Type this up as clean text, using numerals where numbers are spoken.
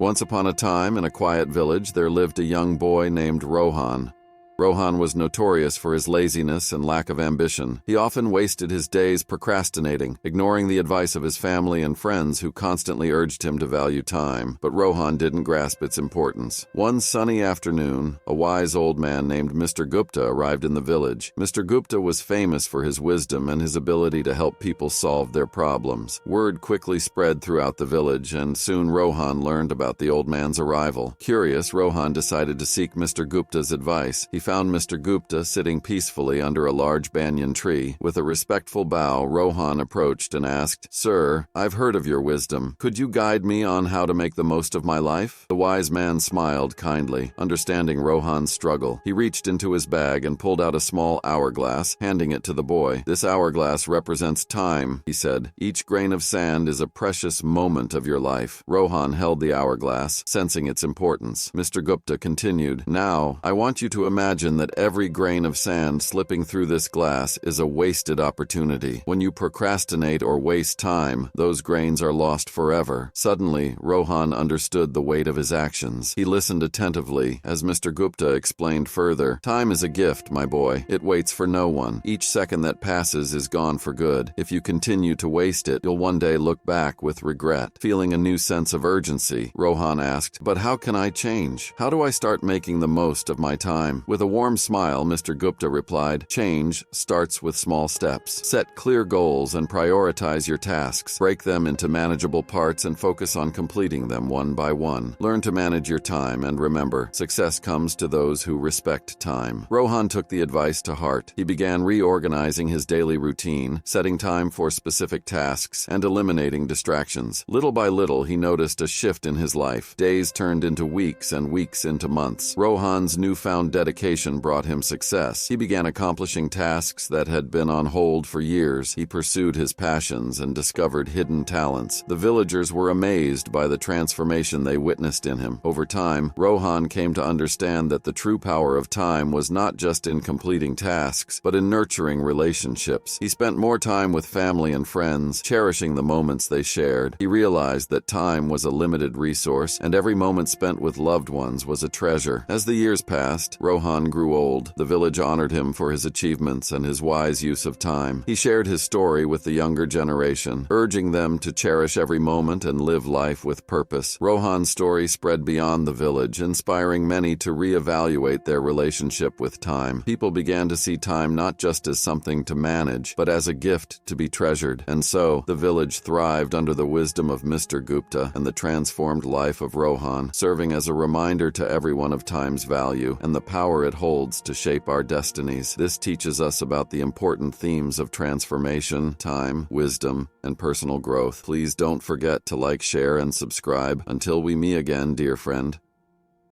Once upon a time, in a quiet village, there lived a young boy named Rohan. Rohan was notorious for his laziness and lack of ambition. He often wasted his days procrastinating, ignoring the advice of his family and friends who constantly urged him to value time. But Rohan didn't grasp its importance. One sunny afternoon, a wise old man named Mr. Gupta arrived in the village. Mr. Gupta was famous for his wisdom and his ability to help people solve their problems. Word quickly spread throughout the village, and soon Rohan learned about the old man's arrival. Curious, Rohan decided to seek Mr. Gupta's advice. He found Mr. Gupta sitting peacefully under a large banyan tree. With a respectful bow, Rohan approached and asked, "Sir, I've heard of your wisdom. Could you guide me on how to make the most of my life?" The wise man smiled kindly, understanding Rohan's struggle. He reached into his bag and pulled out a small hourglass, handing it to the boy. "This hourglass represents time," he said. "Each grain of sand is a precious moment of your life." Rohan held the hourglass, sensing its importance. Mr. Gupta continued, "Now, I want you to imagine that every grain of sand slipping through this glass is a wasted opportunity. When you procrastinate or waste time, those grains are lost forever." Suddenly, Rohan understood the weight of his actions. He listened attentively as Mr. Gupta explained further. "Time is a gift, my boy. It waits for no one. Each second that passes is gone for good. If you continue to waste it, you'll one day look back with regret." Feeling a new sense of urgency, Rohan asked, "But how can I change? How do I start making the most of my time?" With a warm smile, Mr. Gupta replied, "Change starts with small steps. Set clear goals and prioritize your tasks. Break them into manageable parts and focus on completing them one by one. Learn to manage your time, and remember, success comes to those who respect time." Rohan took the advice to heart. He began reorganizing his daily routine, setting time for specific tasks, and eliminating distractions. Little by little, he noticed a shift in his life. Days turned into weeks and weeks into months. Rohan's newfound dedication brought him success. He began accomplishing tasks that had been on hold for years. He pursued his passions and discovered hidden talents. The villagers were amazed by the transformation they witnessed in him. Over time, Rohan came to understand that the true power of time was not just in completing tasks, but in nurturing relationships. He spent more time with family and friends, cherishing the moments they shared. He realized that time was a limited resource, and every moment spent with loved ones was a treasure. As the years passed, Rohan grew old. The village honored him for his achievements and his wise use of time. He shared his story with the younger generation, urging them to cherish every moment and live life with purpose. Rohan's story spread beyond the village, inspiring many to reevaluate their relationship with time. People began to see time not just as something to manage, but as a gift to be treasured. And so, the village thrived under the wisdom of Mr. Gupta and the transformed life of Rohan, serving as a reminder to everyone of time's value and the power it holds to shape our destinies. This teaches us about the important themes of transformation, time, wisdom, and personal growth. Please don't forget to like, share, and subscribe. Until we meet again, dear friend.